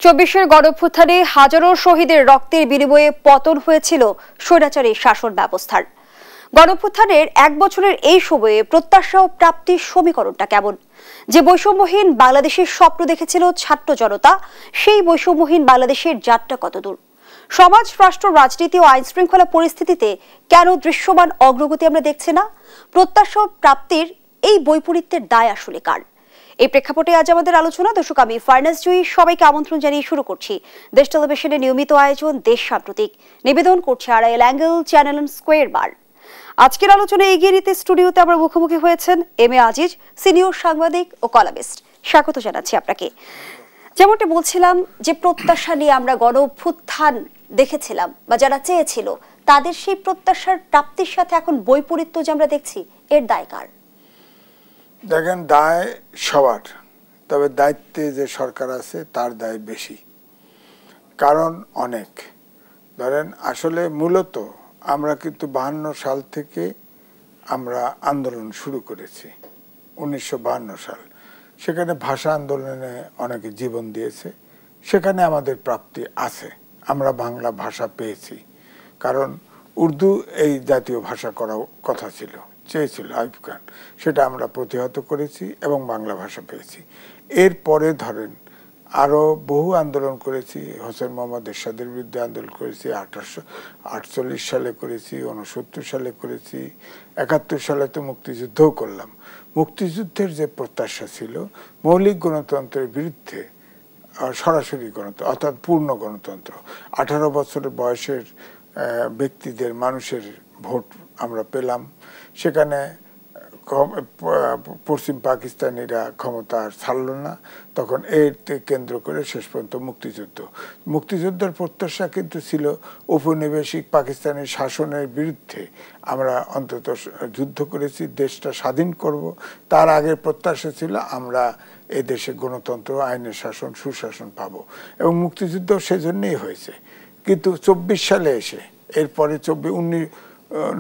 চব্বিশের গণঅভ্যুত্থানে হাজারো শহীদের রক্তের বিনিময়ে পতন হয়েছিল স্বৈরাচারী শাসন ব্যবস্থার। গণঅভ্যুত্থানের এক বছরের এই সময়ে প্রত্যাশা ও প্রাপ্তির সমীকরণটা কেমন? যে বৈষম্যহীন বাংলাদেশের স্বপ্ন দেখেছিল ছাত্র জনতা, সেই বৈষম্যহীন বাংলাদেশের যাত্রা কতদূর? সমাজ, রাষ্ট্র, রাজনীতি ও আইন শৃঙ্খলা পরিস্থিতিতে কেন দৃশ্যমান অগ্রগতি আমরা দেখছি না? প্রত্যাশা ও প্রাপ্তির এই বৈপরীত্যের দায় আসলে কার? এই প্রেক্ষাপটে আজ আমাদের আলোচনা। দর্শক, আমি ফারনাজ জুই সবাইকে আমন্ত্রণ জানিয়ে শুরু করছি দেশ টেলিভিশনের নিয়মিত আয়োজন দেশ সাম্প্রতিক। নিবেদন করছে Arail angle, channel and square বার। আজকের আলোচনায় এগিয়ে নিতে স্টুডিওতে আমরা মুখোমুখি হয়েছেন এম এ আজিজ, সিনিয়র সাংবাদিক ও কলামিস্ট। স্বাগত জানাচ্ছি আপনাকে। যেমনটা বলছিলাম, যে প্রত্যাশা নিয়ে আমরা গণঅভ্যুত্থান দেখেছিলাম বা যারা চেয়েছিল, তাদের সেই প্রত্যাশার প্রাপ্তির সাথে এখন বৈপরীত্য যে আমরা দেখছি, এর দায় কার? দেখেন, দায় সবার, তবে দায়িত্বে যে সরকার আছে তার দায় বেশি। কারণ অনেক, ধরেন আসলে মূলত আমরা কিন্তু 52 সাল থেকে আমরা আন্দোলন শুরু করেছি, 1952 সাল। সেখানে ভাষা আন্দোলনে অনেকে জীবন দিয়েছে, সেখানে আমাদের প্রাপ্তি আছে। আমরা বাংলা ভাষা পেয়েছি, কারণ উর্দু এই জাতীয় ভাষা করার কথা ছিল, চেয়েছিল আইয়ুব খান, সেটা আমরা প্রতিহত করেছি এবং বাংলা ভাষা পেয়েছি। এরপরে ধরেন আরও বহু আন্দোলন করেছি। হোসেন মোহাম্মদ এরশাদের বিরুদ্ধে আন্দোলন করেছি, 1848 সালে করেছি, 69 সালে করেছি, 71 সালে তো মুক্তিযুদ্ধও করলাম। মুক্তিযুদ্ধের যে প্রত্যাশা ছিল মৌলিক গণতন্ত্রের বিরুদ্ধে, সরাসরি গণতন্ত্র অর্থাৎ পূর্ণ গণতন্ত্র, 18 বছরের বয়সের ব্যক্তিদের, মানুষের ভোট আমরা পেলাম। সেখানে পশ্চিম পাকিস্তানিরা ক্ষমতা আর ছাড়ল না, তখন এরকে কেন্দ্র করে শেষ পর্যন্ত মুক্তিযুদ্ধের প্রত্যাশা কিন্তু ছিল উপনিবেশিক পাকিস্তানি শাসনের বিরুদ্ধে আমরা অন্তত যুদ্ধ করেছি, দেশটা স্বাধীন করব। তার আগের প্রত্যাশা ছিল আমরা এ দেশে গণতন্ত্র, আইনের শাসন, সুশাসন পাবো, এবং মুক্তিযুদ্ধ সেজন্যই হয়েছে। কিন্তু 24 সালে এসে, এরপরে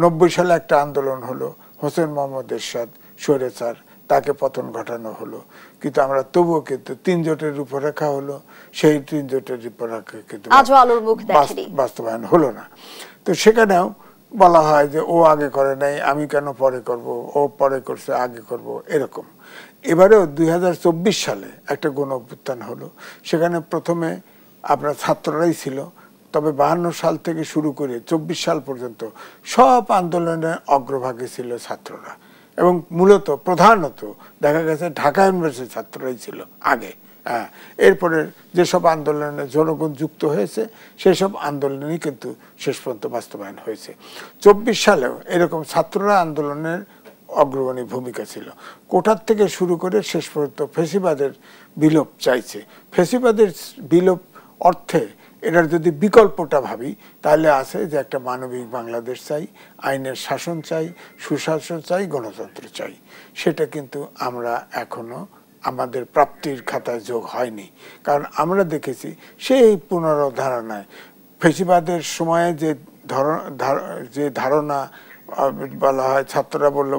90 সালে একটা আন্দোলন হলো, হোসেন মোহাম্মদ এরশাদ স্বৈরাচার, তাকে পতন ঘটানো হলো। কিন্তু আমরা তবুও কিন্তু 3 জোটের রূপরেখা হলো, সেই 3 জোটের রূপরেখা কিন্তু বাস্তবায়ন হলো না। তো সেখানেও বলা হয় যে ও আগে করে নাই, আমি কেন পরে করব, ও পরে করছে আগে করব, এরকম। এবারেও 2024 সালে একটা গণ অভ্যুত্থান হলো, সেখানে প্রথমে আপনার ছাত্ররাই ছিল, তবে 52 সাল থেকে শুরু করে 24 সাল পর্যন্ত সব আন্দোলনের অগ্রভাগে ছিল ছাত্ররা, এবং মূলত প্রধানত দেখা গেছে ঢাকা ইউনিভার্সিটির ছাত্ররাই ছিল আগে। এরপরে যেসব আন্দোলনে জনগণ যুক্ত হয়েছে, সেসব আন্দোলনই কিন্তু শেষ পর্যন্ত বাস্তবায়ন হয়েছে। 24 সালেও এরকম ছাত্ররা আন্দোলনের অগ্রগণী ভূমিকা ছিল। কোটার থেকে শুরু করে শেষ পর্যন্ত ফ্যাসিবাদের বিলোপ চাইছে। ফ্যাসিবাদের বিলোপ অর্থে এটার যদি বিকল্পটা ভাবি, তাহলে আছে যে একটা মানবিক বাংলাদেশ চাই, আইনের শাসন চাই, সুশাসন চাই, গণতন্ত্র চাই। সেটা কিন্তু আমরা এখনো আমাদের প্রাপ্তির খাতায় যোগ হয়নি। কারণ আমরা দেখেছি সেই পুনরুদ্ধারণায় ফ্যাসিবাদের সময়ে যে ধারণা বলা হয়, ছাত্ররা বলল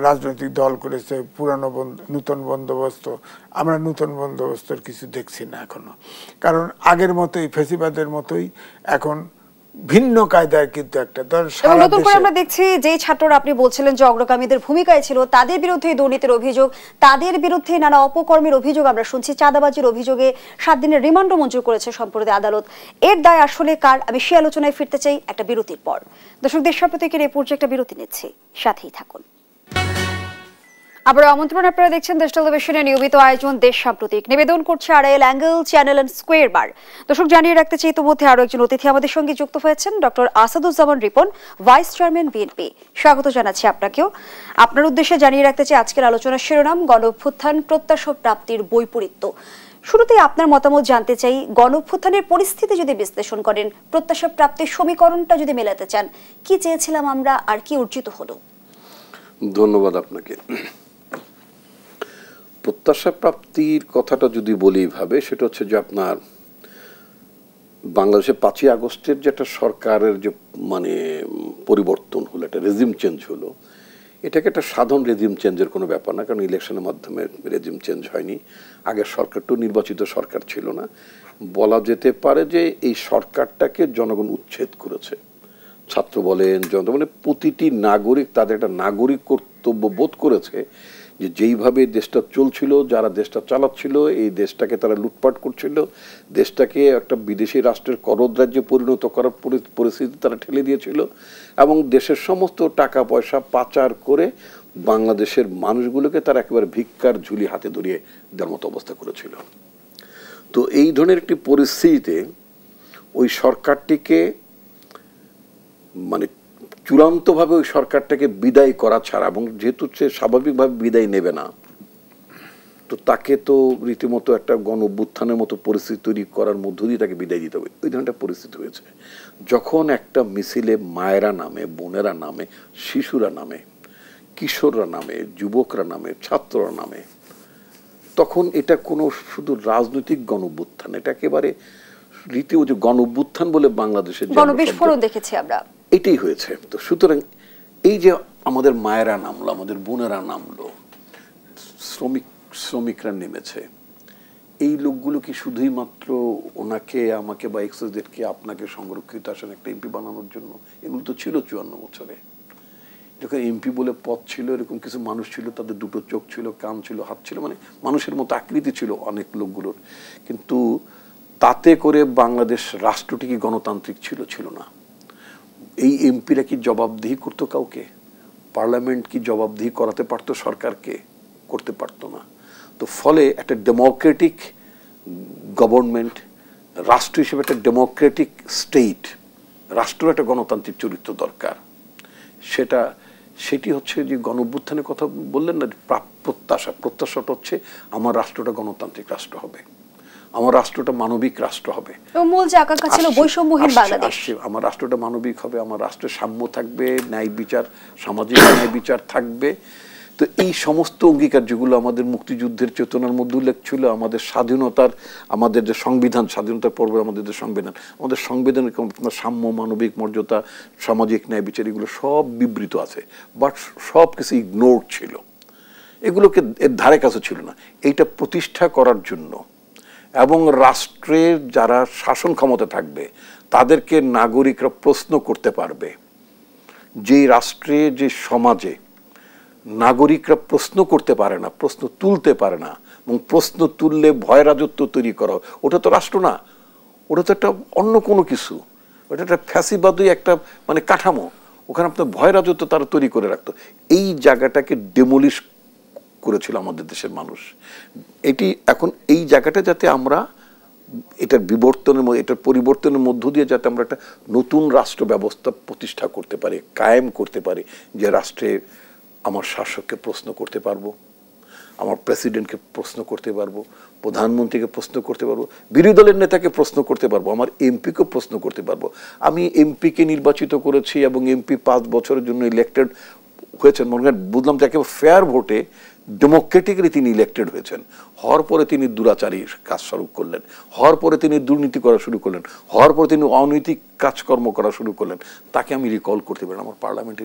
রাজনৈতিক দল করেছে, নূতন বন্দোবস্ত, আমরা নূতন বন্দোবস্তের কিছু দেখছি না এখনো। কারণ আগের মতোই, ফ্যাসিবাদের মতোই এখন ভিন্ন কায়দায় কিন্তু একটা নতুন করে আমরা দেখছি যে ছাত্ররা আপনি বলছিলেন যে অগ্রগামীদের ভূমিকায় ছিল, তাদের বিরুদ্ধে দুর্নীতির অভিযোগ, তাদের বিরুদ্ধে নানা অপকর্মের অভিযোগ আমরা শুনছি, চাঁদাবাজির অভিযোগে 7 দিনের রিমান্ডও মঞ্জুর করেছে সম্প্রতি আদালত। এর দায় আসলে কার? আমি সে আলোচনায় ফিরতে চাই একটা বিরতির পর। দর্শক, দেশ সাম্প্রতিকের এই পর্যায়ে একটা বিরতি নিচ্ছি, সাথেই থাকুন। আবার আমন্ত্রণ, আপনারা দেখছেন দেশ টেলিভিশনের নিয়মিত আয়োজন দেশ সাম্প্রতিক। নিবেদন করছে Arail angle, channel and square বার। দর্শক, জানিয়ে রাখতে চাই ইতিমধ্যে আরো একজন অতিথি আমাদের সঙ্গে যুক্ত হয়েছেন, doctor Asaduzzaman Ripon, vice chairman BNP. স্বাগত জানাচ্ছি আপনাকেও। আপনার উদ্দেশ্যে জানিয়ে রাখতে চাই আজকের আলোচনার শিরোনাম গণঅভ্যুত্থান, প্রত্যাশা প্রাপ্তির বৈপরীত্য। শুরুতেই আপনার মতামত জানতে চাই, গণঅভ্যুত্থানের পরিস্থিতি যদি বিশ্লেষণ করেন, প্রত্যাশা প্রাপ্তির সমীকরণটা যদি মেলাতে চান, কি চেয়েছিলাম আমরা আর কি অর্জিত হলো? ধন্যবাদ আপনাকে। প্রত্যাশা প্রাপ্তির কথাটা যদি বলি ভাবে, সেটা হচ্ছে যে আপনার বাংলাদেশে 5ই আগস্টের যেটা সরকারের যে পরিবর্তন হলো, একটা রেজিম চেঞ্জ হলো, এটাকে একটা সাধারণ রেজিম চেঞ্জের কোনো ব্যাপার না, কারণ ইলেকশনের মাধ্যমে রেজিম চেঞ্জ হয়নি। আগের সরকারটাও নির্বাচিত সরকার ছিল না। বলা যেতে পারে যে এই সরকারটাকে জনগণ উচ্ছেদ করেছে। ছাত্র বলেন, জনতা বলেন, প্রতিটি নাগরিক তাদের একটা নাগরিক কর্তব্য বোধ করেছে যে যেইভাবে দেশটা চলছিল, যারা দেশটা চালাচ্ছিল, এই দেশটাকে তারা লুটপাট করছিল, দেশটাকে একটা বিদেশি রাষ্ট্রের করদরাজ্যে পরিণত করার পরিস্থিতি তারা ঠেলে দিয়েছিল, এবং দেশের সমস্ত টাকা পয়সা পাচার করে বাংলাদেশের মানুষগুলোকে তারা একেবারে ভিক্ষার ঝুলি হাতে ধরিয়ে দেওয়ার মতো অবস্থা করেছিল। তো এই ধরনের একটি পরিস্থিতিতে ওই সরকারটিকে মানে চূড়ান্তভাবে ওই সরকারটাকে বিদায় করা ছাড়া, এবং যেহেতু সে স্বাভাবিকভাবে বিদায় নেবে না, তো তাকে তো রীতিমতো একটা গণ অভ্যুত্থানের মতো পরিস্থিতি তৈরি করার মধ্য দিয়ে তাকে বিদায় দিতে হবে। ওই ধরনের পরিস্থিতি হয়েছে যখন একটা মিছিলে মায়েরা নামে, বোনেরা নামে, শিশুরা নামে, কিশোররা নামে, যুবকরা নামে, ছাত্ররা নামে, তখন এটা কোনো শুধু রাজনৈতিক গণ অভ্যুত্থান, এটা একেবারে রীতি যে গণ অভ্যুত্থান বলে বাংলাদেশের গণবিস্ফোরণ দেখেছি আমরা, এটাই হয়েছে। তো সুতরাং এই যে আমাদের মায়েরা নামলো, আমাদের বোনেরা নামলো, শ্রমিকরা নেমেছে, এই লোকগুলো কি শুধুই মাত্র ওনাকে, আমাকে বা এক্সজেডকে, আপনাকে সংরক্ষিত আসন একটা এমপি বানানোর জন্য? এগুলো তো ছিল 54 বছরে। যখন এমপি বলে পদ ছিল, এরকম কিছু মানুষ ছিল, তাদের দুটো চোখ ছিল, কান ছিল, হাত ছিল, মানে মানুষের মতো আকৃতি ছিল অনেক লোকগুলোর, কিন্তু তাতে করে বাংলাদেশ রাষ্ট্রটি কি গণতান্ত্রিক ছিল? ছিল না। এই এমপিরা কি জবাবদিহি করতো কাউকে? পার্লামেন্ট কি জবাবদিহি করাতে পারতো সরকারকে? করতে পারতো না। তো ফলে একটা ডেমোক্রেটিক গভর্নমেন্ট, রাষ্ট্র হিসেবে একটা ডেমোক্রেটিক স্টেট, রাষ্ট্র একটা গণতান্ত্রিক চরিত্র দরকার। সেটি হচ্ছে যে গণ অভ্যুত্থানের কথা বললেন না, প্রত্যাশাটা হচ্ছে আমার রাষ্ট্রটা গণতান্ত্রিক রাষ্ট্র হবে, আমার রাষ্ট্রটা মানবিক রাষ্ট্র হবে। মূল যে আকাঙ্ক্ষা ছিল বৈষম্যহীন বাংলাদেশ। আমার রাষ্ট্রটা মানবিক হবে, আমার রাষ্ট্রের সাম্য থাকবে, ন্যায় বিচার, সামাজিক ন্যায় বিচার থাকবে। তো এই সমস্ত অঙ্গীকার যেগুলো আমাদের মুক্তিযুদ্ধের চেতনার মধ্যে উল্লেখ ছিল, আমাদের স্বাধীনতার, আমাদের যে সংবিধান, স্বাধীনতার পর্বে আমাদের যে সংবিধান, আমাদের সংবিধানের সাম্য, মানবিক মর্যাদা, সামাজিক ন্যায় বিচার, এগুলো সব বিবৃত আছে, বাট সব কিছু ইগনোর ছিল, এগুলোকে এর ধারে কাছে ছিল না। এইটা প্রতিষ্ঠা করার জন্য এবং রাষ্ট্রের যারা শাসন ক্ষমতা থাকবে তাদেরকে নাগরিকরা প্রশ্ন করতে পারবে, যে রাষ্ট্রে, যে সমাজে নাগরিকরা প্রশ্ন করতে পারে না, প্রশ্ন তুলতে পারে না, এবং প্রশ্ন তুললে ভয় রাজত্ব তৈরি করা, ওটা তো রাষ্ট্র না, ওটা তো একটা অন্য কোনো কিছু, ওটা একটা ফ্যাসিবাদী একটা মানে কাঠামো, ওখানে আপনার ভয় রাজত্ব তারা তৈরি করে রাখতো। এই জায়গাটাকে ডেমোলিশ করেছিল আমাদের দেশের মানুষ। এটি এখন এই জায়গাটা যাতে আমরা এটার এটার পরিবর্তনের মধ্য দিয়ে যাতে আমরা একটা নতুন রাষ্ট্র ব্যবস্থা প্রতিষ্ঠা করতে পারি, কায়েম করতে পারি, যে রাষ্ট্রে আমার শাসককে প্রশ্ন করতে পারবো, আমার প্রেসিডেন্টকে প্রশ্ন করতে পারবো, প্রধানমন্ত্রীকে প্রশ্ন করতে পারবো, বিরোধী দলের নেতাকে প্রশ্ন করতে পারবো, আমার এমপিকে প্রশ্ন করতে পারবো। আমি এমপিকে নির্বাচিত করেছি এবং এমপি 5 বছরের জন্য ইলেক্টেড হয়েছেন, মনে হয় বুঝলাম যে একেবারে ফেয়ার ভোটে ডেমোক্রেটিকলি তিনি ইলেক্টেড হয়েছেন। হওয়ার পরে তিনি দুরাচারী কাজ শুরু করলেন, হওয়ার পরে তিনি দুর্নীতি করা শুরু করলেন, হওয়ার পরে তিনি অনৈতিক কাজকর্ম করা শুরু করলেন, তাকে আমি রিকল করতে পারি? আমার পার্লামেন্টে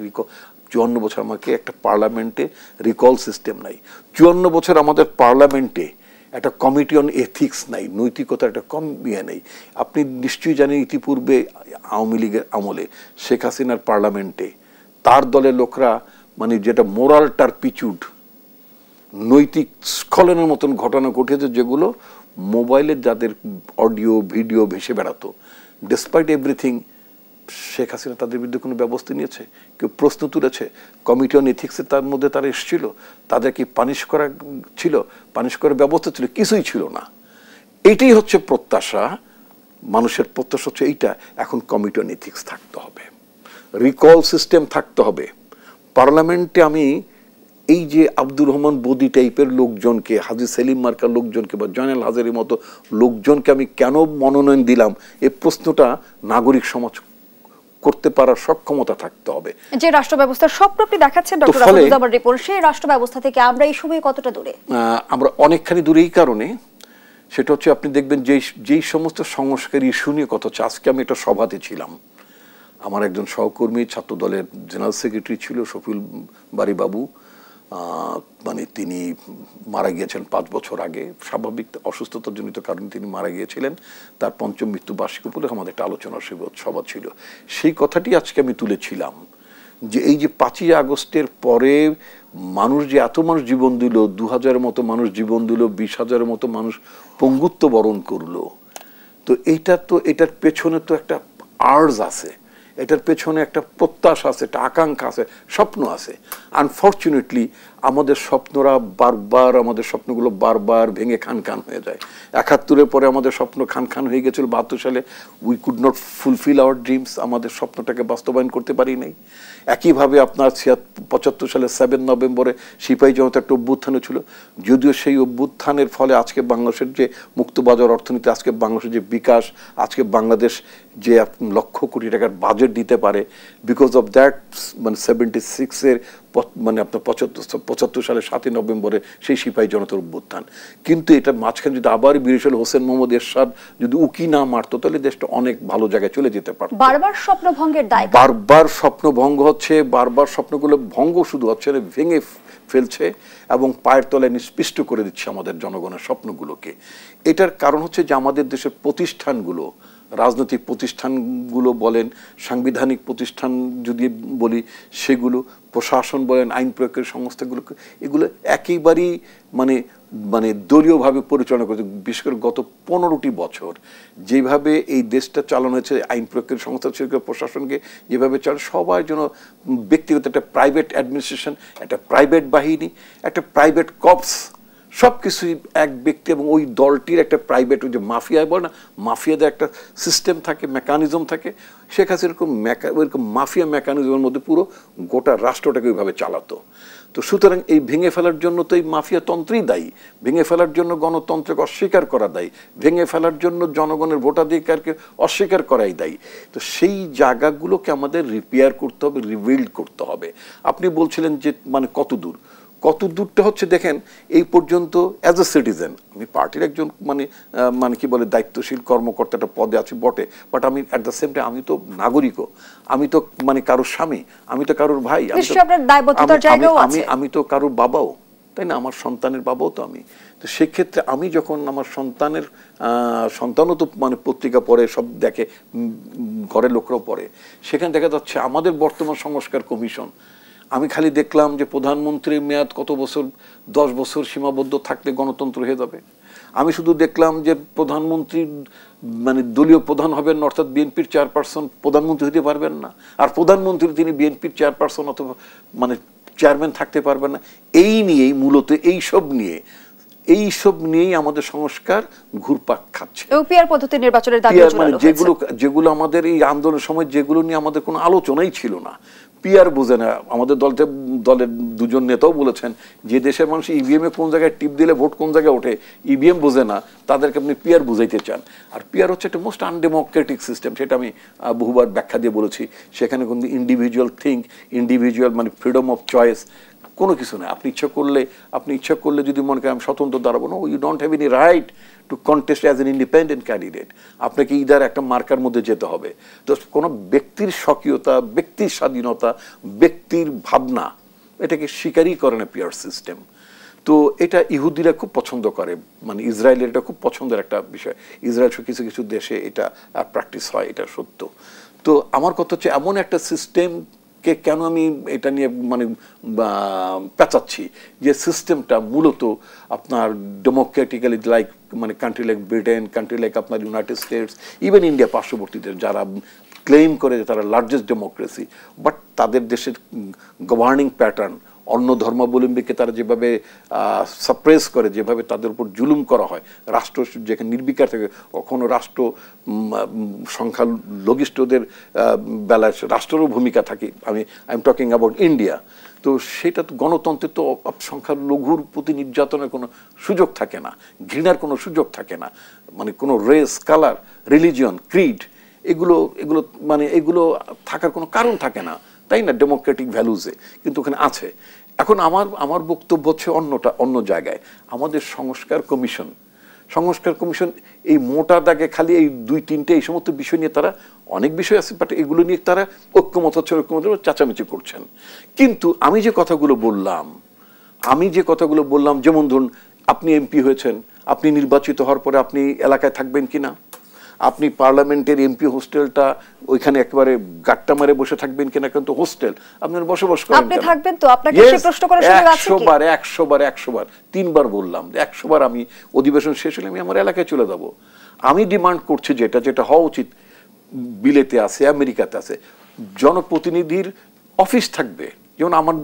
54 বছর আমাকে একটা পার্লামেন্টে রিকল সিস্টেম নাই, 54 বছর আমাদের পার্লামেন্টে একটা কমিটি অন এথিক্স নাই, নৈতিকতার একটা ইয়ে নেই। আপনি নিশ্চয়ই জানেন ইতিপূর্বে আওয়ামী লীগের আমলে শেখ হাসিনার পার্লামেন্টে তার দলের লোকরা মানে যেটা মোরাল টারপিচুড, নৈতিক স্খলনের মতন ঘটনা ঘটেছে, যেগুলো মোবাইলে যাদের অডিও ভিডিও ভেসে বেড়াতো। ডিসপাইট এভরিথিং, শেখ হাসিনা তাদের বিরুদ্ধে কোনো ব্যবস্থা নিয়েছে? কেউ প্রশ্ন তুলেছে? কমিটি অন এথিক্সে তার মধ্যে তারা এসেছিল, তাদেরকে পানিশ করা ছিল, পানিশ করার ব্যবস্থা ছিল? কিছুই ছিল না। এইটাই হচ্ছে প্রত্যাশা, মানুষের প্রত্যাশা হচ্ছে এইটা। এখন কমিটি অন এথিক্স থাকতে হবে, রিকল সিস্টেম থাকতে হবে পার্লামেন্টে। আমি এই যে আব্দুর রহমান বদি টাইপের লোকজনকে, হাজী সেলিম মার্কার লোকজনকে বা জয়নাল হাজারীর মতো লোকজনকে আমি কেন মনোনয়ন দিলাম, এই প্রশ্নটা নাগরিক সমাজ করতে পারার সক্ষমতা থাকতে হবে। যে রাষ্ট্র ব্যবস্থার স্বপ্ন আপনি দেখাচ্ছেন ডক্টর আহমদুজ্জামান রিপন, সেই রাষ্ট্র ব্যবস্থা থেকে আমরা এই সময় কতটা দূরে? আমরা অনেকখানি দূরে। এই কারণে সেটা হচ্ছে, আপনি দেখবেন যেই সমস্ত সংস্কার ইস্যু নিয়ে কথা হচ্ছে, আজকে আমি একটা সভাতে ছিলাম, আমার একজন সহকর্মী ছাত্র দলের জেনারেল সেক্রেটারি ছিল শফিউল বারী বাবু, মানে তিনি মারা গিয়েছেন 5 বছর আগে, স্বাভাবিক অসুস্থতার জনিত কারণে তিনি মারা গিয়েছিলেন। তার ৫ম মৃত্যুবার্ষিকী উপলক্ষে আমাদের একটা আলোচনা সভা ছিল। সেই কথাটি আজকে আমি তুলেছিলাম যে এই যে 5ই আগস্টের পরে মানুষ যে এত মানুষ জীবন দিল, 2000-এর মতো মানুষ জীবন দিল, 20,000-এর মতো মানুষ পঙ্গুত্ব বরণ করলো, তো এটার পেছনে তো একটা আর্জ আছে, এটার পেছনে একটা প্রত্যাশা আছে, একটা আকাঙ্ক্ষা আছে, স্বপ্ন আছে। আনফর্চুনেটলি আমাদের স্বপ্নগুলো বারবার ভেঙে খান হয়ে যায়। 71-এর পরে আমাদের স্বপ্ন খান হয়ে গেছিল। 72 সালে we could not fulfil our dreams, আমাদের স্বপ্নটাকে বাস্তবায়ন করতে পারি নাই। একইভাবে আপনার 75 সালে 7 নভেম্বরে সিপাহী জনতা একটা অভ্যুত্থান ছিল, যদিও সেই অভ্যুত্থানের ফলে আজকে বাংলাদেশের যে মুক্তবাজার অর্থনীতি, আজকে বাংলাদেশের যে বিকাশ, আজকে বাংলাদেশ যে লক্ষ কোটি টাকার বাজেট দিতে পারে, বিকজ অফ দ্যাট মানে 76-এর মানে আপনার 75 সালে 7 নভেম্বরে সেই সিপাহী জনতার অভ্যুত্থান। কিন্তু এটা মাঝখানে যদি আবার বীরশ্রেষ্ঠ হোসেন মোহাম্মদ এরশাদ যদি উকি না মারতো, তাহলে দেশটা অনেক ভালো জায়গায় চলে যেতে পারত। বারবার স্বপ্নভঙ্গের দায়, বারবার স্বপ্নভঙ্গ হচ্ছে, বারবার স্বপ্নগুলো ভঙ্গ শুধু হচ্ছে না, ভেঙে ফেলছে এবং পায়ের তলায় নিষ্পিষ্ট করে দিচ্ছে আমাদের জনগণের স্বপ্নগুলোকে। এটার কারণ হচ্ছে যে আমাদের দেশের প্রতিষ্ঠানগুলো, রাজনৈতিক প্রতিষ্ঠানগুলো বলেন, সাংবিধানিক প্রতিষ্ঠান যদি বলি সেগুলো, প্রশাসন বলেন, আইন প্রয়োগের সংস্থাগুলোকে, এগুলো একেবারেই মানে দলীয়ভাবে পরিচালনা করেছে। বিশেষ করে গত 15টি বছর যেভাবে এই দেশটা চালানো হয়েছে, আইন প্রয়োগের সংস্থা প্রশাসনকে যেভাবে চালানো, সবার জন্য ব্যক্তিগত একটা প্রাইভেট অ্যাডমিনিস্ট্রেশন, একটা প্রাইভেট বাহিনী, একটা প্রাইভেট কর্পস, সব কিছুই এক ব্যক্তি এবং ওই দলটির একটা প্রাইভেট, ওই যে মাফিয়া বলে না, মাফিয়াদের একটা সিস্টেম থাকে, মেকানিজম থাকে। শেখ হাসিনা ওইরকম মাফিয়া মেকানিজমের মধ্যে পুরো গোটা রাষ্ট্রটাকে ওইভাবে চালাতো। তো সুতরাং এই ভেঙে ফেলার জন্য তো এই মাফিয়া তন্ত্রই দায়ী, ভেঙে ফেলার জন্য গণতন্ত্রকে অস্বীকার করা দায়ী, ভেঙে ফেলার জন্য জনগণের ভোটাধিকারকে অস্বীকার করাই দায়ী। তো সেই জায়গাগুলোকে আমাদের রিপেয়ার করতে হবে, রিবিল্ড করতে হবে। আপনি বলছিলেন যে মানে কত দূরটা হচ্ছে, দেখেন এই পর্যন্ত অ্যাজ এ সিটিজেন আমি পার্টির একজন মানে কি বলে দায়িত্বশীল কর্মকর্তা একটা পদে আছি বটে, বাট আমি অ্যাট দ্য সেম টাইম আমি তো নাগরিকও, আমি তো মানে কারোর স্বামী, আমি তো কারোর ভাই, আমি তো কারোর বাবাও, তাই না? আমার সন্তানের বাবাও তো আমি। তো সেক্ষেত্রে আমি যখন আমার সন্তানও তো মানে পত্রিকা পড়ে, সব দেখে, ঘরের লোকরাও পড়ে, সেখানে দেখা যাচ্ছে আমাদের বর্তমান সংস্কার কমিশন, আমি খালি দেখলাম যে প্রধানমন্ত্রীর মেয়াদ কত বছর, 10 বছর সীমাবদ্ধ থাকলে গণতন্ত্র হয়ে যাবে। আমি শুধু দেখলাম যে প্রধানমন্ত্রী মানে দলীয় প্রধান হবেন, অর্থাৎ বিএনপির চেয়ারপারসন প্রধানমন্ত্রী হতে পারবেন না, আর প্রধানমন্ত্রী তিনি বিএনপির চেয়ারপারসন অথবা মানে চেয়ারম্যান থাকতে পারবেন না। এই নিয়েই মূলত এইসব নিয়েই আমাদের সংস্কার ঘুরপাক খাচ্ছে। ইউপিআর পদ্ধতি নির্বাচনের দাবি মানে যেগুলো আমাদের এই আন্দোলনের সময় যেগুলো নিয়ে আমাদের কোনো আলোচনাই ছিল না। পিআর বোঝে না, আমাদের দলের দুজন নেতাও বলেছেন যে দেশের মানুষ ইভিএম এ কোন জায়গায় টিপ দিলে ভোট কোন জায়গায় ওঠে ইভিএম বোঝে না, তাদেরকে আপনি পিআর বুঝাইতে চান। আর পিআর হচ্ছে একটা মোস্ট আনডেমোক্রেটিক সিস্টেম, সেটা আমি বহুবার ব্যাখ্যা দিয়ে বলেছি। সেখানে কিন্তু ইন্ডিভিজুয়াল মানে ফ্রিডম অফ চয়েস কোনো কিছু নেই। আপনি ইচ্ছা করলে যদি মনে করেন আমি স্বতন্ত্র দাঁড়াবো, না, you don't have any right to contest as an independent candidate. আপনাকে ইদার একটা মার্কার মধ্যে যেতে হবে। তো কোনো ব্যক্তির স্বকীয়তা, ব্যক্তির স্বাধীনতা, ব্যক্তির ভাবনা, এটাকে স্বীকারই করে না পিআর সিস্টেম। তো এটা ইহুদিরা খুব পছন্দ করে, মানে ইসরায়েলের এটা খুব পছন্দের একটা বিষয়। ইসরায়েল কিছু কিছু দেশে এটা প্র্যাকটিস হয়, এটা সত্য। তো আমার কথা হচ্ছে এমন একটা সিস্টেম কেন আমি এটা নিয়ে মানে পেঁচাচ্ছি, যে সিস্টেমটা মূলত আপনার ডেমোক্রেটিক্যালি লাইক মানে country like Britain, country like আপনার ইউনাইটেড স্টেটস, ইভেন ইন্ডিয়া পার্শ্ববর্তীদের যারা ক্লেম করে যে তারা লার্জেস্ট ডেমোক্রেসি, বাট তাদের দেশের গভর্নিং প্যাটার্ন অন্য ধর্মাবলম্বীকে তারা যেভাবে সাপ্রেস করে, যেভাবে তাদের উপর জুলুম করা হয়, রাষ্ট্র যেখানে নির্বিকার থাকে, কখনো রাষ্ট্র সংখ্যালঘিষ্ঠদের বেলায় রাষ্ট্রেরও ভূমিকা থাকে। I am talking about India. তো সেটা তো গণতন্ত্রে তো সংখ্যালঘুর প্রতি নির্যাতনের কোনো সুযোগ থাকে না, ঘৃণার কোনো সুযোগ থাকে না, মানে কোনো রেস, কালার, রিলিজিয়ন, ক্রিড এগুলো থাকার কোনো কারণ থাকে না, তাই না, ডেমোক্রেটিক ভ্যালুজে। কিন্তু ওখানে আছে। এখন আমার বক্তব্য হচ্ছে অন্য জায়গায়। আমাদের সংস্কার কমিশন সংস্কার কমিশন এই মোটা দাগে খালি এই 2-3টে এই সমস্ত বিষয় নিয়ে তারা, অনেক বিষয় আছে বাট এগুলো নিয়ে তারা ঐক্যমত হচ্ছে, ঐক্যমত চাচামেচি করছেন। কিন্তু আমি যে কথাগুলো বললাম যেমন ধরুন আপনি এমপি হয়েছেন, আপনি নির্বাচিত হওয়ার পরে আপনি এলাকায় থাকবেন কিনা, আপনি পার্লামেন্টের এমপি হোস্টেলটা ওইখানে একেবারে গাট্টা মারে বসে থাকবেন কিনা, কিন্তু হোস্টেল আপনার বসবাস করেন, আপনি থাকবেন তো, আপনাকে সেই প্রশ্ন করার সুযোগ আছে কি? 100 বার 3বার বললাম, 100 বার আমি অধিবেশন শেষ হলে আমি আমার এলাকায় চলে যাব। আমি ডিমান্ড করছি যেটা হওয়া উচিত, বিলেতে আছে, আমেরিকাতে আছে, জনপ্রতিনিধির অফিস থাকবে। যেমন আমার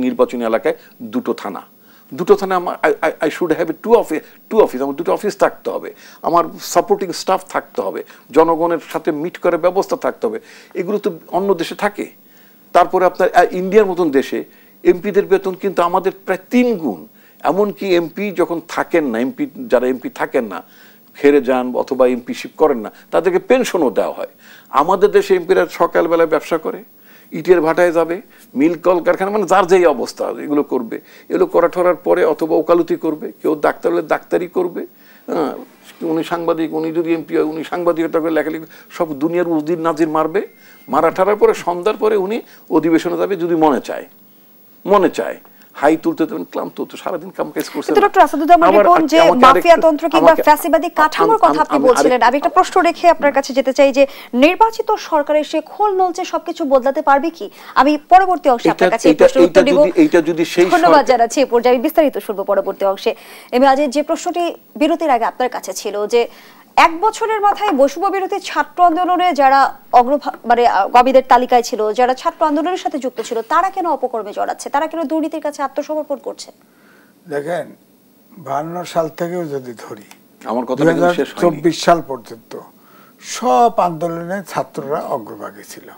নির্বাচনী এলাকায় দুটো থানা I should have to office, আমার 2টো অফিস থাকতে হবে, আমার সাপোর্টিং স্টাফ থাকতে হবে, জনগণের সাথে মিট করার ব্যবস্থা থাকতে হবে। এগুলো তো অন্য দেশে থাকে। তারপরে আপনার ইন্ডিয়ার মতন দেশে এমপিদের বেতন কিন্তু আমাদের প্রায় 3 গুণ। এমনকি এমপি যখন থাকেন না, যারা এমপি থাকেন না, হেরে যান অথবা এমপিশিপ করেন না, তাদেরকে পেনশনও দেওয়া হয়। আমাদের দেশে এমপিরা সকালবেলায় ব্যবসা করে, ইটের ভাটায় যাবে, মিল কলকারখানা, মানে যার যেই অবস্থা এগুলো করবে, এগুলো করার পরে অথবা ওকালতি করবে, কেউ ডাক্তার হলে ডাক্তারি করবে, উনি সাংবাদিক, উনি যদি এমপি হয় উনি সাংবাদিকতা করে লেখালেখি সব দুনিয়ার উজির নাজির মারা ঠারার পরে সন্ধ্যার পরে উনি অধিবেশনে যাবে যদি মনে চায় হাই তুলতে দেবেন, ক্লান্ত তো সারাদিন কাম কাজ করছেন। কিন্তু ডক্টর আসাদুজ্জামান রিপন যে মাফিয়া তন্ত্র কিংবা ফ্যাসিবাদী কাঠামোর কথা আপনি বলছিলেন, আমি একটা প্রশ্ন রেখে আপনার কাছে যেতে চাই যে নির্বাচিত সরকার এসে খোল নলচে সবকিছু বদলাতে পারবে কি? আমি পরবর্তী অংশে আপনার কাছে এই প্রশ্নের উত্তর দিব। এইটা যদি সেই ধন্যবাদ জানাচ্ছি। এই পর্যায়ে বিস্তারিত শুনবো পরবর্তী অংশে। আমি আজ যে প্রশ্নটি বিরতির আগে আপনার কাছে ছিল যে 1 বছরের মাথায় বৈষম্য বিরোধী ছাত্র আন্দোলনে যারা কবিদের তালিকায় ছিল, যারা ছাত্র আন্দোলনের সাথে যুক্ত ছিল, তারা কেন অপকর্মে জড়াচ্ছে, তারা কেন দুর্নীতির কাছে আত্মসমর্পণ করছে? দেখেন 52 সাল থেকেও যদি ধরি, আমার কথা 2024 সাল পর্যন্ত সব আন্দোলনে ছাত্ররা অগ্রভাগে ছিল।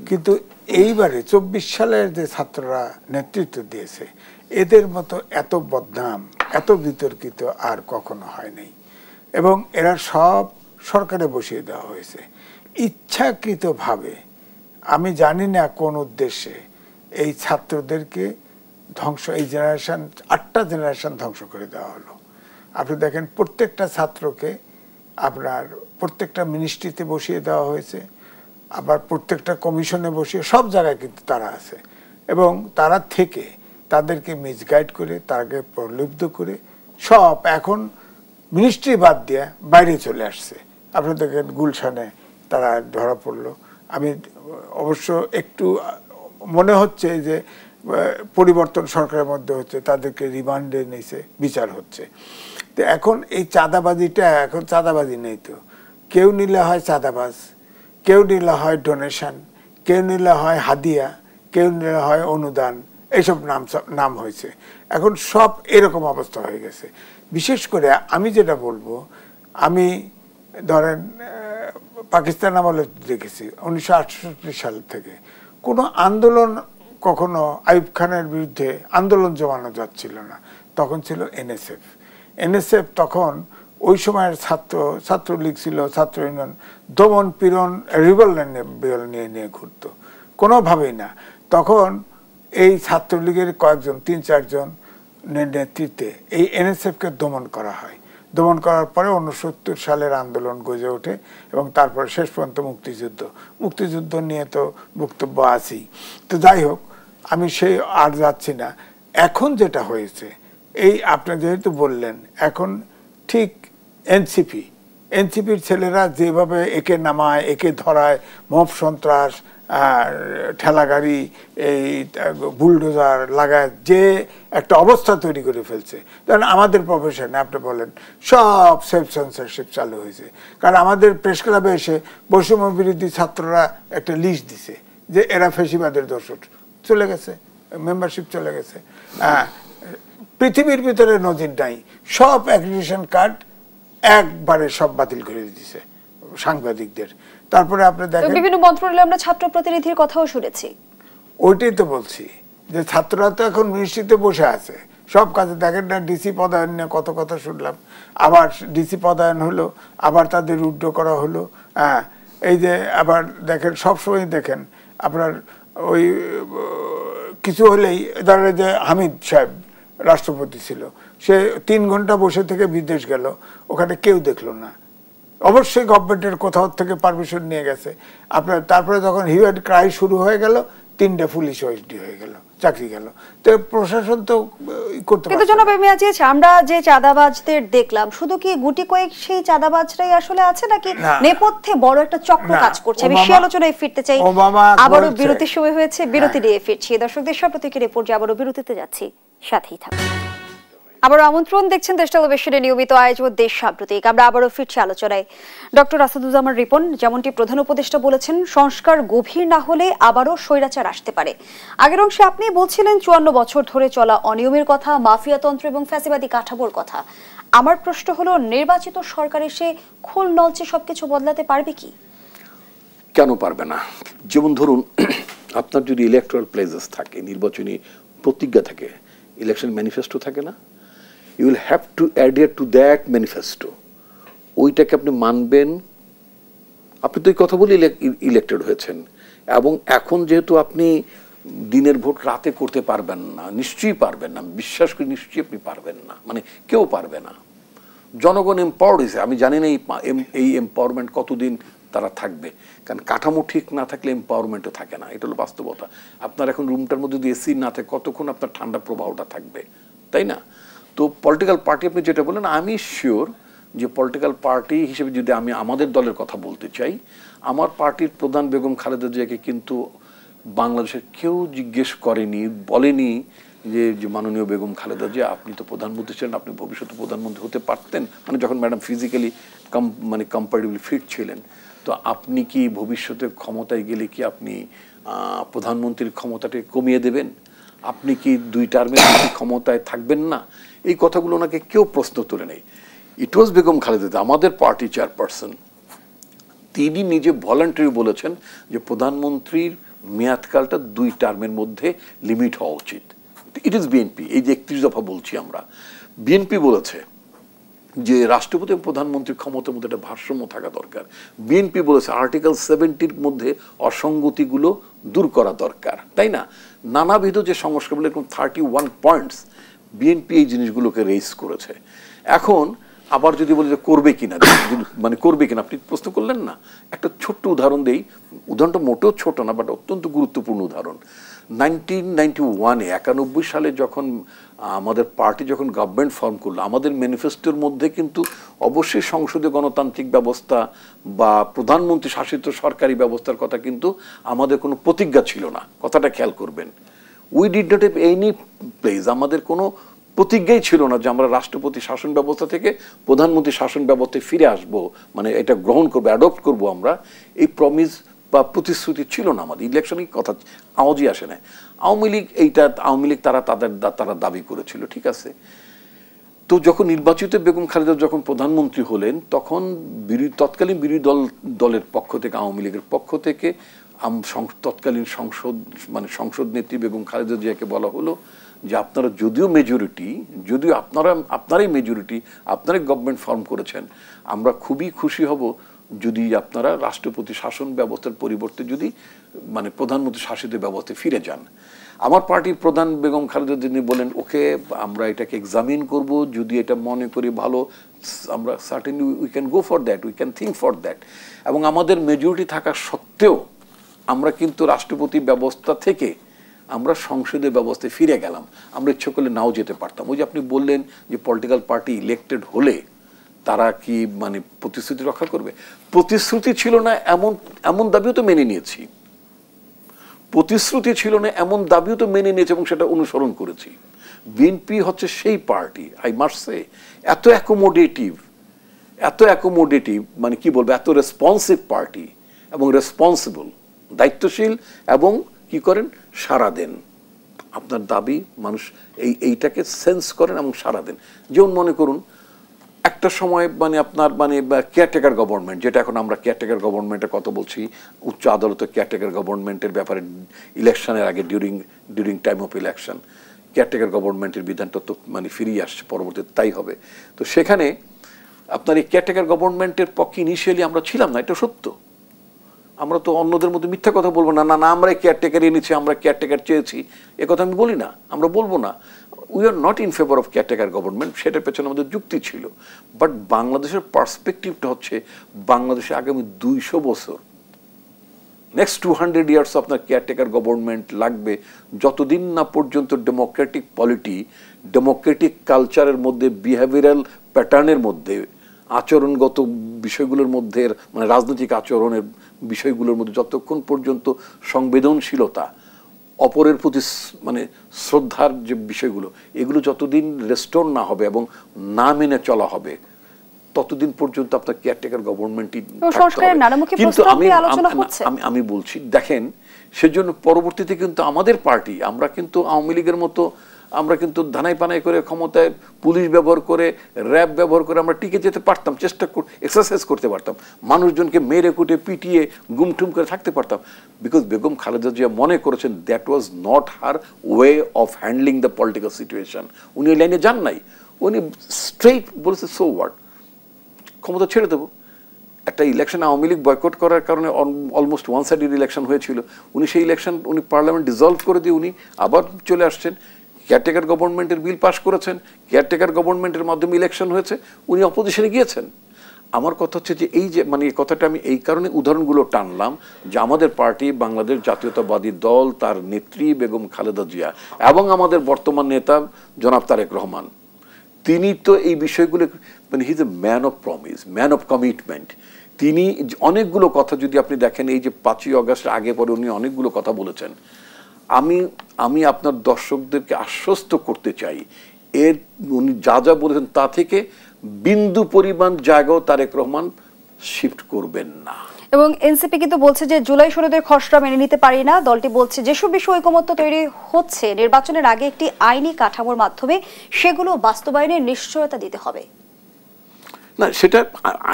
কিন্তু এইবারে 24 সালের যে ছাত্ররা নেতৃত্ব দিয়েছে, এদের মতো এত বদনাম, এত বিতর্কিত আর কখনো হয় নাই। এবং এরা সব সরকারে বসিয়ে দেওয়া হয়েছে ইচ্ছাকৃতভাবে। আমি জানি না কোন উদ্দেশ্যে এই ছাত্রদেরকে ধ্বংস, এই জেনারেশন 8টা জেনারেশন ধ্বংস করে দেওয়া হলো। আপনি দেখেন প্রত্যেকটা ছাত্রকে আপনার প্রত্যেকটা মিনিস্ট্রিতে বসিয়ে দেওয়া হয়েছে, আবার প্রত্যেকটা কমিশনে বসিয়ে, সব জায়গায় কিন্তু তারা আছে। এবং তারা থেকে তাদেরকে মিসগাইড করে, তাকে প্রলুব্ধ করে সব এখন মিনিস্ট্রি বাদ দিয়ে বাইরে চলে আসছে। আপনি দেখেন গুলশানে তারা ধরা পড়লো। আমি অবশ্য একটু মনে হচ্ছে যে পরিবর্তন সরকারের মধ্যে হচ্ছে, তাদেরকে রিমান্ডে নিয়েছে, বিচার হচ্ছে। তো এখন এই চাঁদাবাজিটা, এখন চাঁদাবাজি নেই তো, কেউ নিলে হয় চাঁদাবাজ, কেউ নিলে হয় ডোনেশন, কেউ নিলে হয় হাদিয়া, কেউ নিলে হয় অনুদান, এইসব নাম হয়েছে। এখন সব এরকম অবস্থা হয়ে গেছে। বিশেষ করে আমি যেটা বলবো, আমি ধরেন পাকিস্তান আমলে দেখেছি 1968 সাল থেকে কোনো আন্দোলন, কখনো আইয়ুব খানের বিরুদ্ধে আন্দোলন জমানো যাচ্ছিল না, তখন ছিল এনএসএফ তখন ওই সময়ের ছাত্রলীগ ছিল, ছাত্র ইউনিয়ন, দমন পীড়ন, রিভেল নিয়ে ঘুরতো, কোনোভাবেই না। তখন এই ছাত্রলীগের কয়েকজন, 3-4 জন নেতৃত্বে এই এনএসএফকে দমন করা হয়। দমন করার পরে 1970 সালের আন্দোলন গজে ওঠে এবং তারপরে শেষ পর্যন্ত মুক্তিযুদ্ধ নিয়ে তো বক্তব্য আছেই। তো যাই হোক, আমি সেই আর যাচ্ছি না। এখন যেটা হয়েছে, এই আপনি যেহেতু বললেন, এখন ঠিক এনসিপির ছেলেরা যেভাবে একে নামায়, একে ধরায়, মব সন্ত্রাস, ঠেলাগাড়ি, এই বুলডোজার লাগায় যে একটা অবস্থা তৈরি করে ফেলছে। কারণ আমাদের প্রফেশনে আপনি বলেন সব সেলফ সেন্সরশিপ চালু হয়েছে। কারণ আমাদের প্রেস ক্লাবে এসে বৈষম্য বিরোধী ছাত্ররা একটা লিস্ট দিছে যে এরা ফেসিবাদের দোষর, চলে গেছে, মেম্বারশিপ চলে গেছে। পৃথিবীর ভিতরে নজির নাই, সব অ্যাক্রিডিটেশন কার্ড একবারে সব বাতিল করে দিয়েছে সাংবাদিকদের। তারপরে আপনি দেখেন বিভিন্ন মন্ত্রণালয়ে আমরা ছাত্র প্রতিনিধির কথাও শুনেছি। ওইটাই তো বলছি যে ছাত্ররা তো এখন মিনিস্ট্রিতে বসে আছে, সব কাজে। দেখেন না ডিসি পদায়ন নিয়ে কত কথা শুনলাম, আবার ডিসি পদায়ন হলো, আবার তাদের রুদ্ধ করা হলো। এই যে আবার দেখেন সবসময় দেখেন আপনার ওই কিছু হলেই ধরেন যে হামিদ সাহেব রাষ্ট্রপতি ছিল, সে 3 ঘন্টা বসে থেকে বিদেশ গেল, ওখানে কেউ দেখলো না। অবশ্যই গভর্নমেন্টের কোথাও থেকে পারমিশন নিয়ে গেছে আপনার। তারপরে যখন হিউ অ্যান্ড ক্রাই শুরু হয়ে গেল, 3টা পুলিশ ওএসডি হয়ে গেল, চাকরি গেল। তো প্রশাসন তো করতে পারে। কিন্তু জনাব মিয়াজি, আমরা যে চাঁদাবাজদের দেখলাম, শুধু কি গুটি কয়েক সেই চাঁদাবাজরাই আসলে আছে, নাকি নেপথ্যে বড় একটা চক্র কাজ করছে? আমি সেই আলোচনায় ফিরতে চাই। আবারও বিরতির সময় হয়েছে, বিরতি দিয়ে ফিরছি। দর্শকদের সব প্রতীকের রিপোর্ট, আবারও বিরতিতে যাচ্ছি, সাথেই থাকুন। আবার আমন্ত্রণ, দেখছেন দেশ টেলিভিশনের নিয়মিত আয়োজন দেশ সাম্প্রতিক। আমরা আবারও ফিরছি আলোচনায়। ডক্টর আসাদুজ্জামান রিপন, যেমনটি প্রধান উপদেষ্টা বলেছেন, সংস্কার গভীর না হলে আবারও স্বৈরাচার আসতে পারে। আগের অংশে আপনি বলছিলেন 54 বছর ধরে চলা অনিয়মের কথা, মাফিয়াতন্ত্র এবং ফ্যাসিবাদী কাঠামোর কথা। আমার প্রশ্ন হলো, নির্বাচিত সরকার এসে খোল নলচে সবকিছু বদলাতে পারবে কি? কেন পারবে না? যেমন ধরুন, আপনার যদি ইলেকট্রাল প্লেজেস থাকে, নির্বাচনী প্রতিজ্ঞা থাকে, ইলেকশন ম্যানিফেস্টো থাকে না, you will have to adhere to that manifesto. ওইটাকে আপনি মানবেন। আপনি তো এই কথা বলে ইলেক্টেড হয়েছেন, এবং এখন যেহেতু আপনি দিনের ভোট রাতে করতে পারবেন না, নিশ্চয়ই পারবেন না, বিশ্বাস করি নিশ্চয়ই আপনি পারবেন না, মানে কেউ পারবে না। জনগণ এম্পাওয়ার্ড হয়েছে। আমি জানি না এই এম্পাওয়ারমেন্ট কতদিন তারা থাকবে, কারণ কাঠামো ঠিক না থাকলে এম্পাওয়ারমেন্টও থাকে না, এটা হলো বাস্তবতা। আপনার এখন রুমটার মধ্যে যদি এসি না থাকে, কতক্ষণ আপনার ঠান্ডা প্রবাহটা থাকবে, তাই না? তো পলিটিক্যাল পার্টি আপনি যেটা বলেন, আমি শিওর যে পলিটিক্যাল পার্টি হিসেবে যদি আমি আমাদের দলের কথা বলতে চাই, আমার পার্টির প্রধান বেগম খালেদা জিয়াকে কিন্তু বাংলাদেশের কেউ জিজ্ঞেস করেনি, বলেনি যে মাননীয় বেগম খালেদা জিয়া, আপনি তো প্রধানমন্ত্রী ছিলেন, আপনি ভবিষ্যতে প্রধানমন্ত্রী হতে পারতেন, মানে যখন ম্যাডাম ফিজিক্যালি কম্পারেটিভলি ফিট ছিলেন, তো আপনি কি ভবিষ্যতে ক্ষমতায় গেলে কি আপনি প্রধানমন্ত্রীর ক্ষমতাটাকে কমিয়ে দেবেন? আপনি কি 2 টার্মের ক্ষমতায় থাকবেন না? এই কথাগুলো ওনাকে কেউ প্রশ্ন তুলে নেই। ইট ওয়াজ বেগম খালেদা, আমাদের পার্টি চেয়ারপারসন, তিনি নিজে ভলান্টারি বলেছেন যে প্রধানমন্ত্রীর মেয়াদকালটা 2 টার্মের মধ্যে লিমিট হওয়া উচিত। ইট ইজ বিএনপি, এই যে 31 দফা বলছি আমরা, বিএনপি বলেছে যে রাষ্ট্রপতি এবং প্রধানমন্ত্রীর ক্ষমতার মধ্যে একটা ভারসাম্য থাকা দরকার। বিএনপি বলেছে আর্টিকেল 70-র মধ্যে অসঙ্গতিগুলো দূর করা দরকার, তাই না? নানাবিধ যে সংস্কারগুলো, এরকম 31 পয়েন্টস বিএনপি এই জিনিসগুলোকে রেইজ করেছে। এখন আবার যদি বলি যে করবে কিনা, মানে করবে কিনা, আপনি প্রশ্ন করলেন না, একটা ছোট্ট উদাহরণ দেই। উদাহরণটা মোটেও ছোট না, বাট অত্যন্ত গুরুত্বপূর্ণ উদাহরণ। 1991 সালে যখন আমাদের পার্টি যখন গভর্নমেন্ট ফর্ম করলো, আমাদের ম্যানিফেস্টোর মধ্যে কিন্তু অবশ্যই সংসদীয় গণতান্ত্রিক ব্যবস্থা বা প্রধানমন্ত্রী শাসিত সরকারি ব্যবস্থার কথা কিন্তু আমাদের কোনো প্রতিজ্ঞা ছিল না। কথাটা খেয়াল করবেন। We did not have any place, আমাদের কোনো প্রতিজ্ঞাই ছিল না যে আমরা রাষ্ট্রপতি শাসন ব্যবস্থা থেকে প্রধানমন্ত্রী শাসন ব্যবস্থায় ফিরে আসব, মানে এটা গ্রহণ করবো, অ্যাডপ্ট করব আমরা। এই প্রমিস বা প্রতিশ্রুতি ছিল না আমাদের। ইলেকশনের কথা আওয়াজই আসে না। আওয়ামী লীগ তারা দাবি করেছিল, ঠিক আছে। তো যখন নির্বাচিত বেগম খালেদা যখন প্রধানমন্ত্রী হলেন, তখন তৎকালীন বিরোধী দলের পক্ষ থেকে, আওয়ামী লীগের পক্ষ থেকে তৎকালীন সংসদ নেত্রী বেগম খালেদা জিয়াকে বলা হলো যে আপনারা যদিও আপনারাই মেজরিটি, আপনারাই গভর্নমেন্ট ফর্ম করেছেন, আমরা খুবই খুশি হব যদি আপনারা রাষ্ট্রপতি শাসন ব্যবস্থার পরিবর্তে যদি প্রধানমন্ত্রী শাসিত ব্যবস্থায় ফিরে যান। আমার পার্টির প্রধান বেগম খালেদা জিয়া বলেন, ওকে আমরা এটাকে এক্সামিন করব, যদি এটা মনে করি ভালো, আমরা certainly we can go for that, we can think for that. এবং আমাদের মেজরিটি থাকা সত্ত্বেও আমরা কিন্তু রাষ্ট্রপতি ব্যবস্থা থেকে আমরা সংসদীয় ব্যবস্থায় ফিরে গেলাম। আমরা ইচ্ছে করলে নাও যেতে পারতাম। ওই যে আপনি বললেন যে পলিটিক্যাল পার্টি ইলেক্টেড হলে তারা কি প্রতিশ্রুতি রক্ষা করবে? প্রতিশ্রুতি ছিল না এমন দাবিও তো মেনে নিয়েছি, প্রতিশ্রুতি ছিল না এমন দাবিও তো মেনে নিয়েছি এবং সেটা অনুসরণ করেছি। বিএনপি হচ্ছে সেই পার্টি, আই মাস্ট সে, এত অ্যাকোমোডেটিভ, কি বলবো, এত রেসপন্সিভ পার্টি এবং রেসপন্সিবল, দায়িত্বশীল, এবং কি করেন, সাড়া দেন। আপনার দাবি মানুষ এইটাকে সেন্স করেন এবং সাড়া দেন। যেমন মনে করুন একটা সময় আপনার কেয়ারটেকার গভর্নমেন্ট, যেটা এখন আমরা কেয়ারটেকার গভর্নমেন্টের কথা বলছি, উচ্চ আদালতে কেয়ারটেকার গভর্নমেন্টের ব্যাপারে ইলেকশনের আগে during time of election caretaker গভর্নমেন্টের বিধানটা তো ফিরিয়ে আসছে, পরবর্তীতে তাই হবে। তো সেখানে আপনার এই কেয়ারটেকার গভর্নমেন্টের পক্ষে ইনিশিয়ালি আমরা ছিলাম না, এটা সত্য। আমরা তো অন্যদের মধ্যে মিথ্যা কথা বলবো না, আমরা কেয়ারটেকার এনেছি, আমরা কেয়ারটেকার চেয়েছি, এ কথা আমি বলি না, আমরা বলবো না। We are not in favour of caretaker government, সেটার পেছনে আমাদের যুক্তি ছিল। বাট বাংলাদেশের পার্সপেক্টিভটা হচ্ছে বাংলাদেশে আগামী 200 বছর, নেক্সট 200 ইয়ার্স আপনার কেয়ারটেকার গভর্নমেন্ট লাগবে, যতদিন না পর্যন্ত ডেমোক্রেটিক পলিটি, ডেমোক্রেটিক কালচারের মধ্যে, বিহেভিয়ারাল প্যাটার্নের মধ্যে, আচরণগত বিষয়গুলোর মধ্যে, মানে রাজনৈতিক আচরণের বিষয়গুলোর মধ্যে যতক্ষণ পর্যন্ত সংবেদনশীলতা, অপরের প্রতি মানে শ্রদ্ধার যে বিষয়গুলো, এগুলো যতদিন রেস্টোর না হবে এবং না মেনে চলা হবে, ততদিন পর্যন্ত আপনার কেয়ারটেকার গভর্নমেন্টই। কিন্তু আমি বলছি, দেখেন, সেজন্য পরবর্তীতে কিন্তু আমাদের পার্টি, আমরা কিন্তু আওয়ামী লীগের মতো আমরা কিন্তু ধানাই পানাই করে ক্ষমতায় পুলিশ ব্যবহার করে, র্যাব ব্যবহার করে আমরা টিকে যেতে পারতাম, চেষ্টা এক্সারসাইজ করতে পারতাম, মানুষজনকে মেরে কুটে পিটিয়ে গুমঠুম করে থাকতে পারতাম। বিকজ বেগম খালেদা জিয়া মনে করেছেন that was not her way of handling the political situation. উনি ওই লাইনে যান নাই, উনি স্ট্রেইট বলেছে সো হোয়াট, ক্ষমতা ছেড়ে দেবো। একটা ইলেকশন আওয়ামী লীগ বয়কট করার কারণে অলমোস্ট ওয়ান সাইডেড ইলেকশন হয়েছিল, উনি সেই ইলেকশন উনি পার্লামেন্ট ডিসলভ করে দিয়ে উনি আবার চলে আসছেন, কেয়ারটেকার গভর্নমেন্টের বিল পাস করেছেন, কেয়ারটেকার গভর্নমেন্টের মাধ্যমে ইলেকশন হয়েছে, উনি অপোজিশনে গিয়েছেন। আমার কথা হচ্ছে যে এই যে মানে এই কথাটা আমি এই কারণে উদাহরণগুলো টানলাম যে আমাদের পার্টি বাংলাদেশ জাতীয়তাবাদী দল, তার নেত্রী বেগম খালেদা জিয়া এবং আমাদের বর্তমান নেতা জনাব তারেক রহমান, তিনি তো এই বিষয়গুলো মানে he is a man of promise, man of commitment. তিনি অনেকগুলো কথা যদি আপনি দেখেন, এই যে 5ই অগস্টের আগে পরে উনি অনেকগুলো কথা বলেছেন। আমি আপনার দর্শকদেরকে আশ্বস্ত করতে চাই, এর উনি যা যা বলেছেন তা থেকে বিন্দু পরিমাণ জায়গাও তারেক রহমান শিফট করবেন না। এবং এনসিপি কিন্তু বলছে যে জুলাই সনদের খসড়া মেনে নিতে পারি না। দলটি বলছে যেসব বিষয়ে ঐকমত্য তৈরি হচ্ছে নির্বাচনের আগে একটি আইনি কাঠামোর মাধ্যমে সেগুলো বাস্তবায়নের নিশ্চয়তা দিতে হবে। না, সেটা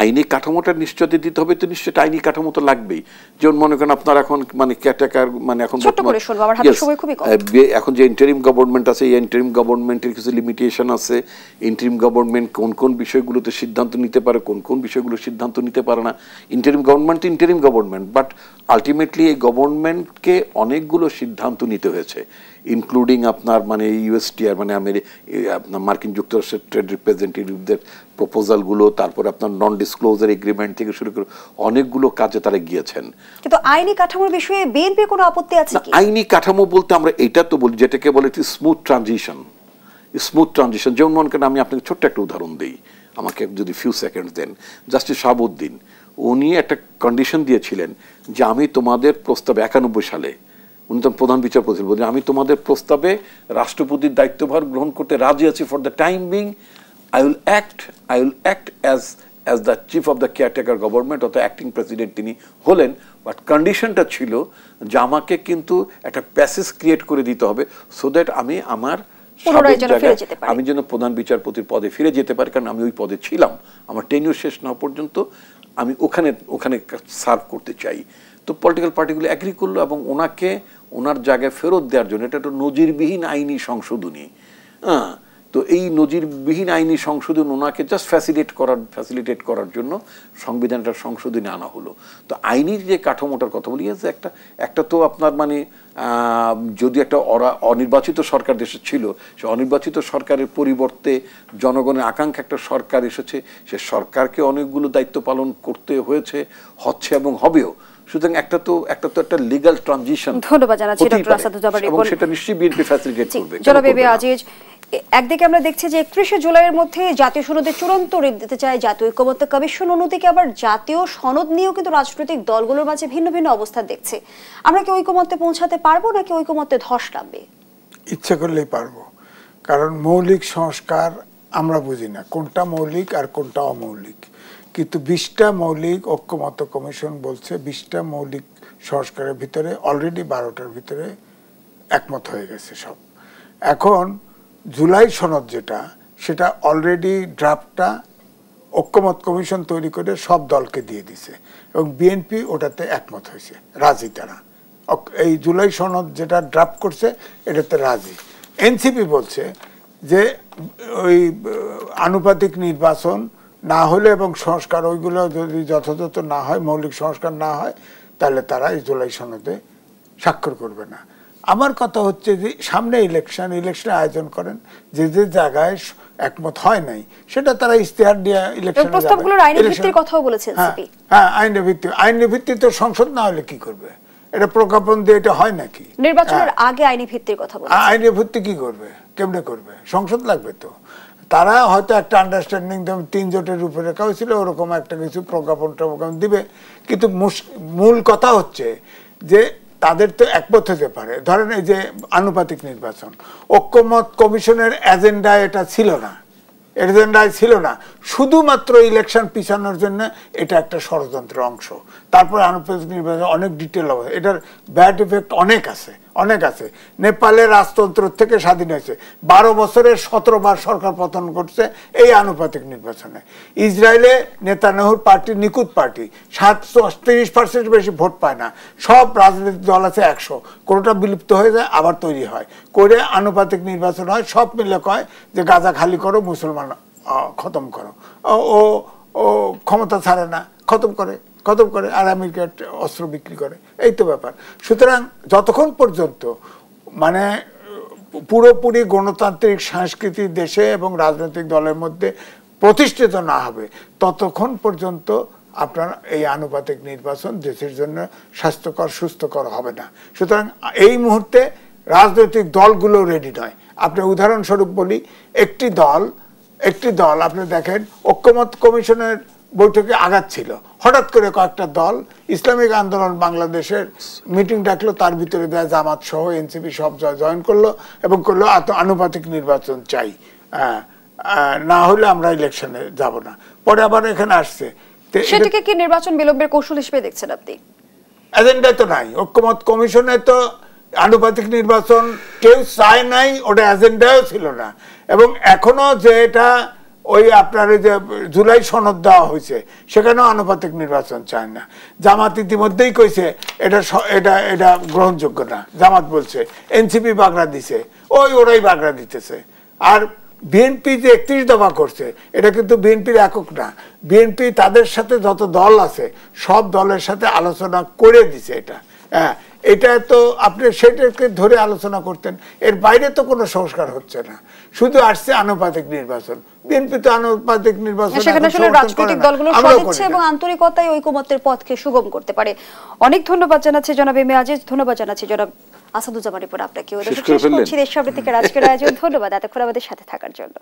আইনি কাঠামোটা নিশ্চয়তা দিতে হবে, তো নিশ্চয়ই আইনি কাঠামো তো লাগবেই। যেমন মনে করেন আপনার এখন মানে কেয়ারটেকার মানে এখন এখন যে ইন্টারিম গভর্নমেন্ট আছে, এই ইন্টারিম গভর্নমেন্টের কিছু লিমিটেশন আছে। ইন্টারিম গভর্নমেন্ট কোন কোন বিষয়গুলোতে সিদ্ধান্ত নিতে পারে, কোন কোন বিষয়গুলো সিদ্ধান্ত নিতে পারে না। ইন্টারিম গভর্নমেন্ট তো ইন্টারিম গভর্নমেন্ট, বাট আলটিমেটলি এই গভর্নমেন্টকে অনেকগুলো সিদ্ধান্ত নিতে হয়েছে, ইনক্লুডিং আপনার মানে ইউএসটিআর মানে আপনার মার্কিন যুক্তরাষ্ট্রের ট্রেড রিপ্রেজেন্টেটিভদের প্রপোজালগুলো, তারপরে আপনার নন ডিসক্লোজার এগ্রিমেন্ট থেকে শুরু করে অনেকগুলো কাজে তারা গিয়েছেন। কিন্তু আইনি কাঠামোর বিষয়ে বিএনপির কোনো আপত্তি আছে কি? আইনি কাঠামো বলতে আমরা এটা তো বলি যেটাকে বলে স্মুথ ট্রানজিশন। স্মুথ ট্রানজিশন যেমন মনে করেন, আমি আপনাকে ছোট্ট একটা উদাহরণ দিই, আমাকে যদি ফিউ সেকেন্ডস দেন। জাস্টিস শাহাবুদ্দিন উনি একটা কন্ডিশন দিয়েছিলেন যে আমি তোমাদের প্রস্তাবে 91 সালে উনি তো প্রধান বিচারপতি বলছেন, আমি তোমাদের প্রস্তাবে রাষ্ট্রপতির দায়িত্বভার গ্রহণ করতে রাজি আছি for the time being. I will act as the chief of the caretaker government, অর্থাৎ অ্যাক্টিং প্রেসিডেন্ট তিনি হলেন। বাট কন্ডিশনটা ছিল যে আমাকে কিন্তু একটা প্যাসেজ ক্রিয়েট করে দিতে হবে সো দ্যাট আমি আমার আমি যেন প্রধান বিচারপতির পদে ফিরে যেতে পারি, কারণ আমি ওই পদে ছিলাম, আমার টেনিউর শেষ না পর্যন্ত আমি ওখানে সার্ভ করতে চাই। তো পলিটিক্যাল পার্টিগুলো অ্যাগ্রি করলো এবং ওনাকে ওনার জায়গায় ফেরত দেওয়ার জন্য এটা একটা নজিরবিহীন আইনি সংশোধনী। তো এই নজিরবিহীন আইনি সংশোধন ওনাকে জাস্ট ফ্যাসিলিটেট করার জন্য সংবিধানটার সংশোধনী আনা হলো। তো আইনির যে কাঠামোটার কথা বলি, যে একটা তো আপনার মানে যদি একটা অনির্বাচিত সরকার দেশে ছিল, সে অনির্বাচিত সরকারের পরিবর্তে জনগণের আকাঙ্ক্ষা একটা সরকার এসেছে, সে সরকারকে অনেকগুলো দায়িত্ব পালন করতে হচ্ছে এবং হবেও। সুতরাং একটা তো লিগ্যাল ট্রানজিশন। ধন্যবাদ জানাচ্ছি ডক্টর আসাদুজ্জামান রিপন। সেটা নিশ্চয়ই বিএনপি ফ্যাসিলিটেট করবে। জনাব এ বি আজিজ, একদিকে আমরা দেখছি যে 31শে জুলাইয়ের মধ্যে জাতীয় সনদে চূড়ান্ত রূপ দিতে চায় জাতীয় ঐকমত্য কমিশন, অন্যদিকে আবার জাতীয় সনদ নিয়েও কিন্তু রাজনৈতিক দলগুলোর মাঝে ভিন্ন ভিন্ন অবস্থান দেখছে। আমরা কি ঐকমত্যে পৌঁছাতে পারবো নাকি ঐকমত্যে ধস নামবে? ইচ্ছা করলেই পারবো, কারণ মৌলিক সংস্কার আমরা বুঝি না কোনটা মৌলিক আর কোনটা অমৌলিক। কিন্তু 20টা মৌলিক ঐকমত্য কমিশন বলছে 20টা মৌলিক সংস্কারের ভিতরে অলরেডি 12টার ভিতরে একমত হয়ে গেছে সব। এখন জুলাই সনদ যেটা, সেটা অলরেডি ড্রাফটটা ঐকমত্য কমিশন তৈরি করে সব দলকে দিয়ে দিছে এবং বিএনপি ওটাতে একমত হয়েছে, রাজি তারা। এই জুলাই সনদ যেটা ড্রাফট করছে এটাতে রাজি। এনসিপি বলছে যে ওই আনুপাতিক নির্বাচন না হলে এবং সংস্কার ওইগুলো যদি যথাযথ না হয়, মৌলিক সংস্কার না হয়, তাহলে তারা এই জুলাই সনদে স্বাক্ষর করবে না। আমার কথা হচ্ছে যে সামনে ইলেকশন আয়োজন করেন, যে যে জায়গায় একমত হয় নাই সেটা তারা ইশতেহার দিয়ে ইলেকশন, প্রস্তাবগুলোর আইনি ভিত্তির কথাও বলেছেন সিপি। হ্যাঁ, আইনি ভিত্তি তো সংসদ না হলে কি করবে, এটা প্রজ্ঞাপন দিয়ে এটা হয় নাকি? নির্বাচনের আগে আইনি ভিত্তির কথা বলেছেন। আইনি ভিত্তি কি করবে, কেমনে করবে? সংসদ লাগবে তো। তারা হয়তো একটা আন্ডারস্ট্যান্ডিং 3 জোটের উপরে রেখা হয়েছিল, ওরকম একটা কিছু প্রজ্ঞাপন দিবে। কিন্তু মূল কথা হচ্ছে যে তাদের তো একমত হতে পারে। ধরেন এই যে আনুপাতিক নির্বাচন, ঐক্যমত কমিশনের এজেন্ডায় এটা ছিল না, শুধুমাত্র ইলেকশন পিছানোর জন্য এটা একটা ষড়যন্ত্রের অংশ। তারপরে আনুপাতিক নির্বাচন অনেক ডিটেল হবে, এটার ব্যাড ইফেক্ট অনেক আছে। নেপালের রাজতন্ত্র থেকে স্বাধীন হয়েছে, 12 বছরে 17 বার সরকার পতন করছে এই আনুপাতিক নির্বাচনে। ইসরায়েলে নেতানিয়াহুর পার্টি নিকুত পার্টি 30% বেশি ভোট পায় না, সব রাজনৈতিক দল আছে 100, কোনোটা বিলুপ্ত হয়ে যায় আবার তৈরি হয়, করে আনুপাতিক নির্বাচন হয়। সব মিলে কয় যে গাজা খালি করো, মুসলমান খতম করো। ও ক্ষমতা ছাড়ে না, খতম করে, আর আমেরিকা অস্ত্র বিক্রি করে, এই তো ব্যাপার। সুতরাং যতক্ষণ পর্যন্ত মানে পুরোপুরি গণতান্ত্রিক সংস্কৃতি দেশে এবং রাজনৈতিক দলের মধ্যে প্রতিষ্ঠিত না হবে, ততক্ষণ পর্যন্ত আপনার এই আনুপাতিক নির্বাচন দেশের জন্য স্বাস্থ্যকর সুস্থকর হবে না। সুতরাং এই মুহূর্তে রাজনৈতিক দলগুলো রেডি নয়। আপনি উদাহরণস্বরূপ বলি, একটি দল আপনি দেখেন ঐক্যমত কমিশনের বৈঠকে আগাচ্ছিল, হঠাৎ করে কয়েকটা দল ইসলামিক আন্দোলন বাংলাদেশের মিটিং ডাকলো, তার ভিতরে দেয় জামাত সহ এনসিপি সব জয়েন করলো এবং করলো আনুপাতিক নির্বাচন চাই, না হলে আমরা ইলেকশনে যাব না। পরে আবার এখানে আসছে, সেটাকে কি নির্বাচন বিলম্বের কৌশল হিসেবে দেখছেন আপনি? এজেন্ডা তো নাই, ঐক্যমত কমিশনে তো আনুপাতিক নির্বাচন কেউ চায় নাই, ওটা এজেন্ডাও ছিল না। এবং এখনো যে এটা ওই আপনার ওই যে জুলাই সনদ দেওয়া হয়েছে, সেখানেও আনুপাতিক নির্বাচন চায় না। জামাত ইতিমধ্যেই কইছে এটা গ্রহণযোগ্য না, জামাত বলছে। এনসিপি বাগড়া দিছে, ওরাই বাগড়া দিতেছে। আর বিএনপি যে 31 দফা করছে, এটা কিন্তু বিএনপির একক না, বিএনপি তাদের সাথে যত দল আছে সব দলের সাথে আলোচনা করে দিছে এটা। এটা তো আপনি সেটাকে ধরে আলোচনা করতেন, এর বাইরে তো কোনো সংস্কার হচ্ছে না, শুধু আসছে আনুপাতিক নির্বাচন। বিএনপি তো আনুপাতিক নির্বাচন সেখানে আসলে রাজনৈতিক দলগুলোর সদিচ্ছা এবং আন্তরিকতাই ঐকমত্যের পথকে সুগম করতে পারে। অনেক ধন্যবাদ জানাচ্ছি জনাব এম এ আজিজ, ধন্যবাদ জানাচ্ছি জনাব আসাদুজ্জামান রিপন আপনাকেও। শেষ করছি দেশ সামনে থেকে আজকের আয়োজন। ধন্যবাদ এতক্ষণ আমাদের সাথে থাকার জন্য।